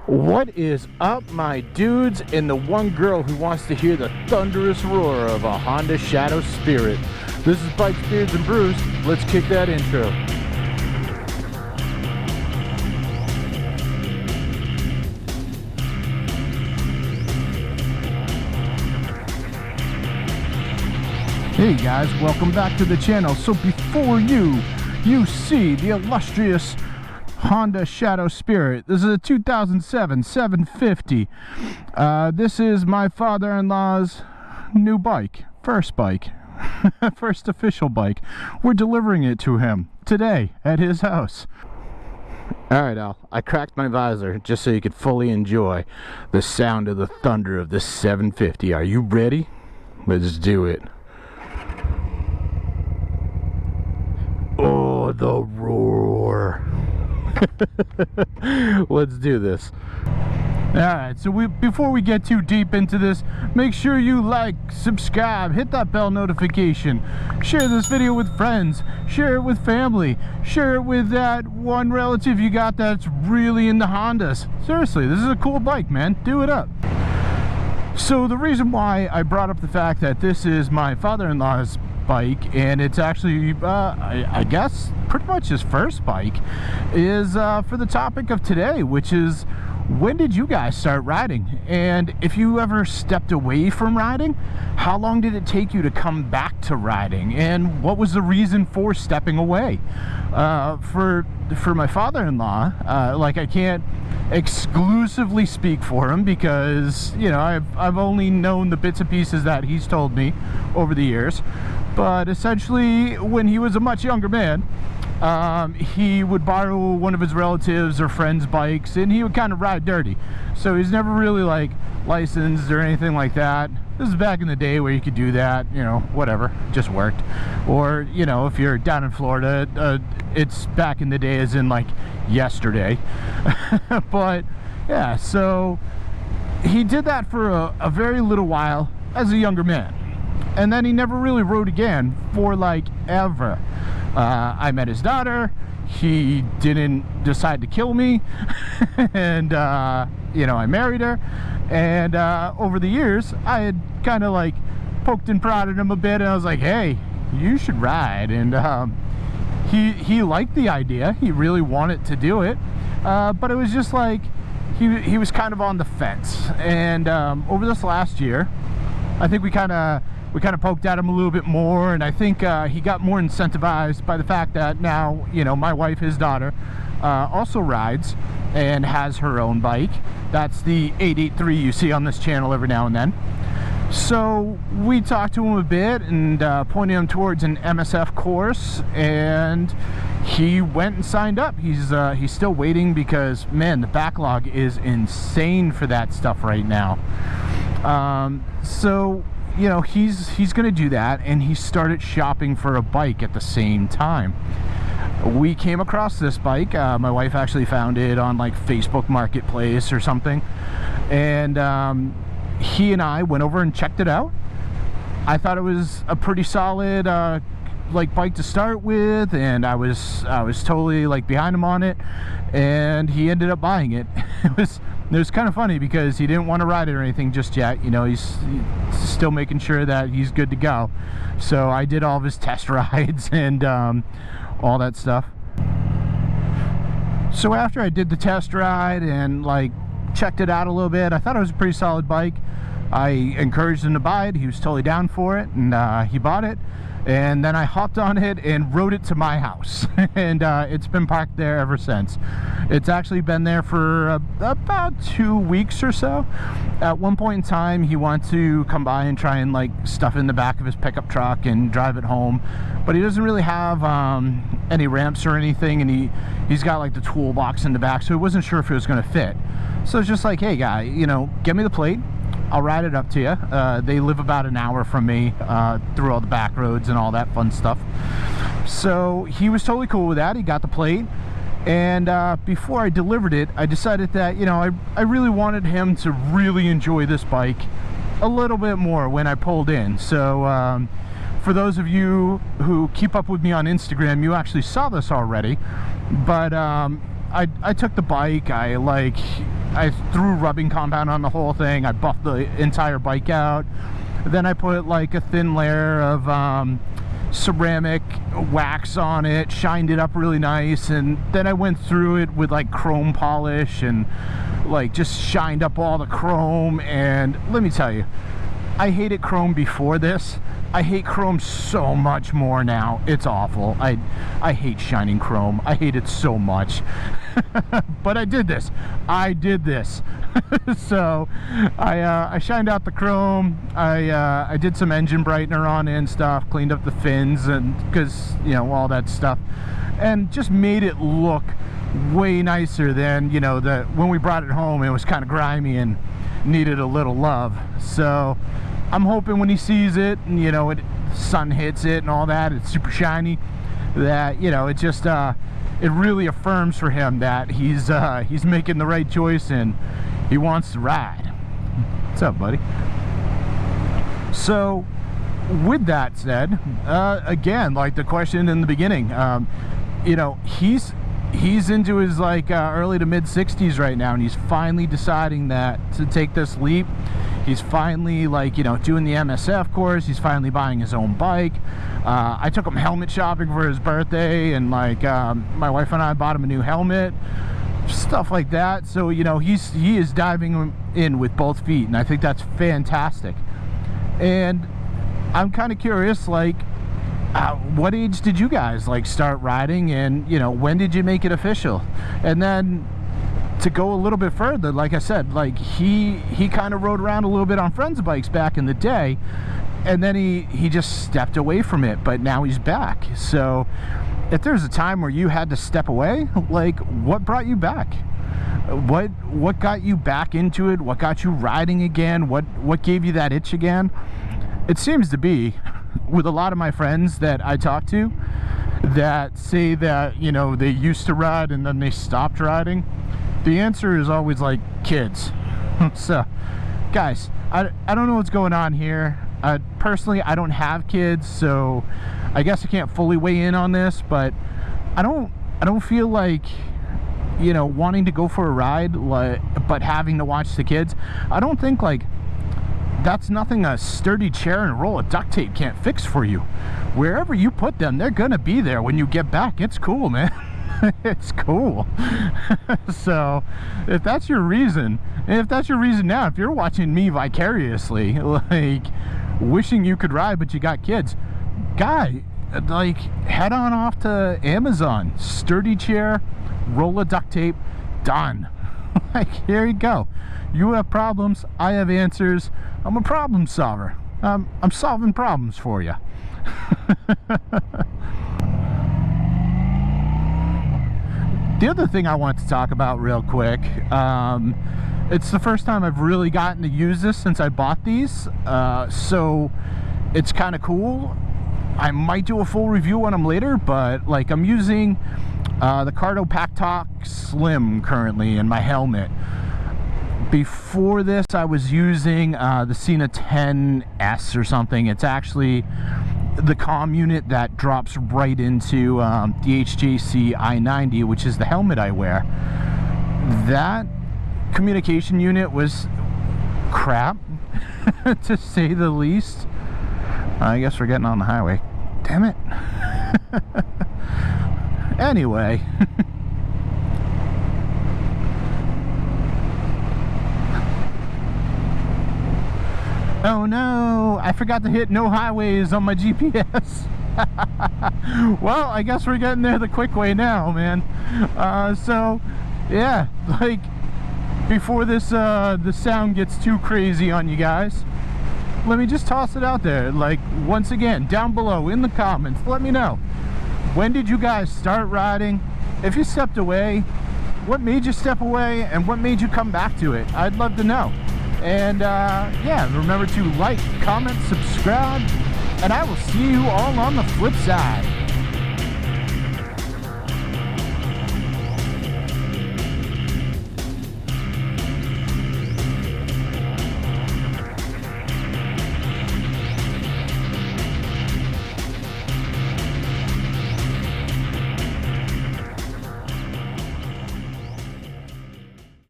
What is up, my dudes, and the one girl who wants to hear the thunderous roar of a Honda Shadow Spirit? This is Bikes, Beards, and Brews. Let's kick that intro. Hey guys, welcome back to the channel. So before you see the illustrious Honda Shadow Spirit. This is a 2007 750. This is my father-in-law's new bike, first bike, first official bike. We're delivering it to him today at his house. All right, Al, I cracked my visor just so you could fully enjoy the sound of the thunder of this 750. Are you ready? Let's do it. Oh, the roar. Let's do this. Alright, so before we get too deep into this, make sure you like, subscribe, hit that bell notification, share this video with friends, share it with family, share it with that one relative you got that's really into Hondas. Seriously, this is a cool bike, man. Do it up. So the reason why I brought up the fact that this is my father-in-law's bike, and it's actually I guess pretty much his first bike, is for the topic of today, which is, when did you guys start riding? And if you ever stepped away from riding, how long did it take you to come back to riding? And what was the reason for stepping away? For my father-in-law, like, I can't exclusively speak for him because, you know, I've only known the bits and pieces that he's told me over the years. But essentially, when he was a much younger man, he would borrow one of his relatives or friends' bikes, and he would kind of ride dirty. So he's never really, like, licensed or anything like that. This is back in the day where you could do that, you know, whatever, just worked. Or, you know, if you're down in Florida, it's back in the day as in, like, yesterday. But yeah, so he did that for a very little while as a younger man, and then he never really rode again for, like, ever. I met his daughter. He didn't decide to kill me. And you know, I married her, and over the years I had kind of like poked and prodded him a bit, and I was like, hey, you should ride. And he liked the idea. He really wanted to do it, but it was just like he was kind of on the fence. And over this last year, I think we kind of poked at him a little bit more, and I think he got more incentivized by the fact that now, you know, my wife, his daughter, also rides and has her own bike. That's the 883 you see on this channel every now and then. So we talked to him a bit and pointed him towards an MSF course, and he went and signed up. He's still waiting because, man, the backlog is insane for that stuff right now. So, you know, he's gonna do that, and he started shopping for a bike at the same time. We came across this bike. My wife actually found it on, like, Facebook Marketplace or something, and he and I went over and checked it out. I thought it was a pretty solid like bike to start with, and I was totally, like, behind him on it, and he ended up buying it. It was kind of funny because he didn't want to ride it or anything just yet. You know, he's still making sure that he's good to go. So I did all of his test rides and all that stuff. So after I did the test ride and, like, checked it out a little bit, I thought it was a pretty solid bike. I encouraged him to buy it. He was totally down for it, and he bought it. And then I hopped on it and rode it to my house. And it's been parked there ever since. It's actually been there for about 2 weeks or so. At one point in time, he wanted to come by and try and, like, stuff it in the back of his pickup truck and drive it home. But he doesn't really have any ramps or anything, and he's got, like, the toolbox in the back, so he wasn't sure if it was going to fit. So it's just like, hey, guy, you know, get me the plate. I'll ride it up to you. They live about an hour from me, through all the back roads and all that fun stuff. So he was totally cool with that. He got the plate, and before I delivered it, I decided that, you know, I really wanted him to really enjoy this bike a little bit more when I pulled in. So for those of you who keep up with me on Instagram, you actually saw this already, but I took the bike. I I threw rubbing compound on the whole thing. I buffed the entire bike out. Then I put like a thin layer of ceramic wax on it, shined it up really nice, and then I went through it with like chrome polish and like just shined up all the chrome. And let me tell you, I hated chrome before this. I hate chrome so much more now. It's awful. I hate shining chrome. I hate it so much. But I did this. So I shined out the chrome. I did some engine brightener on it and stuff, cleaned up the fins, and because, you know, all that stuff, and just made it look way nicer than, you know, when we brought it home it was kind of grimy and needed a little love. So I'm hoping when he sees it and, you know, sun hits it and all that, it's super shiny, that, you know, it just it really affirms for him that he's making the right choice and he wants to ride. What's up, buddy? So with that said, again, like the question in the beginning, you know, he's into his like early to mid 60s right now, and he's finally deciding that to take this leap. He's finally, like, you know, doing the MSF course. He's finally buying his own bike. I took him helmet shopping for his birthday, and like my wife and I bought him a new helmet, stuff like that. So, you know, he is diving in with both feet, and I think that's fantastic. And I'm kind of curious, like, what age did you guys like start riding, and, you know, when did you make it official? And then to go a little bit further, like I said, like he kind of rode around a little bit on friends' bikes back in the day, and then he just stepped away from it, but now he's back. So if there's a time where you had to step away, like, what brought you back? What got you back into it? What got you riding again? What gave you that itch again? It seems to be, with a lot of my friends that I talk to, that say that, you know, they used to ride and then they stopped riding, the answer is always like kids. So guys, I don't know what's going on here. Personally, I don't have kids, so I guess I can't fully weigh in on this, but I don't feel like, you know, wanting to go for a ride, like, but having to watch the kids, I don't think, like, that's nothing a sturdy chair and a roll of duct tape can't fix for you. Wherever you put them, they're gonna be there when you get back. It's cool, man. It's cool. So if that's your reason, and if that's your reason now, if you're watching me vicariously, like, wishing you could ride but you got kids, guy, like, head on off to Amazon, sturdy chair, roll of duct tape, done. Like, here you go. You have problems, I have answers. I'm a problem solver. I'm solving problems for you. The other thing I want to talk about real quick, it's the first time I've really gotten to use this since I bought these, so it's kind of cool. I might do a full review on them later, but like, I'm using the Cardo PacTalk Slim currently in my helmet. Before this, I was using the Sena 10S or something. It's actually the comm unit that drops right into the HJC i90, which is the helmet I wear. That communication unit was crap, to say the least. I guess we're getting on the highway. Damn it. Anyway. Oh no, I forgot to hit no highways on my GPS. Well, I guess we're getting there the quick way now, man. So yeah, like, before this the sound gets too crazy on you guys, let me just toss it out there. Like, once again, down below in the comments, let me know, when did you guys start riding? If you stepped away, what made you step away, and what made you come back to it? I'd love to know. And yeah, remember to like, comment, subscribe, and I will see you all on the flip side.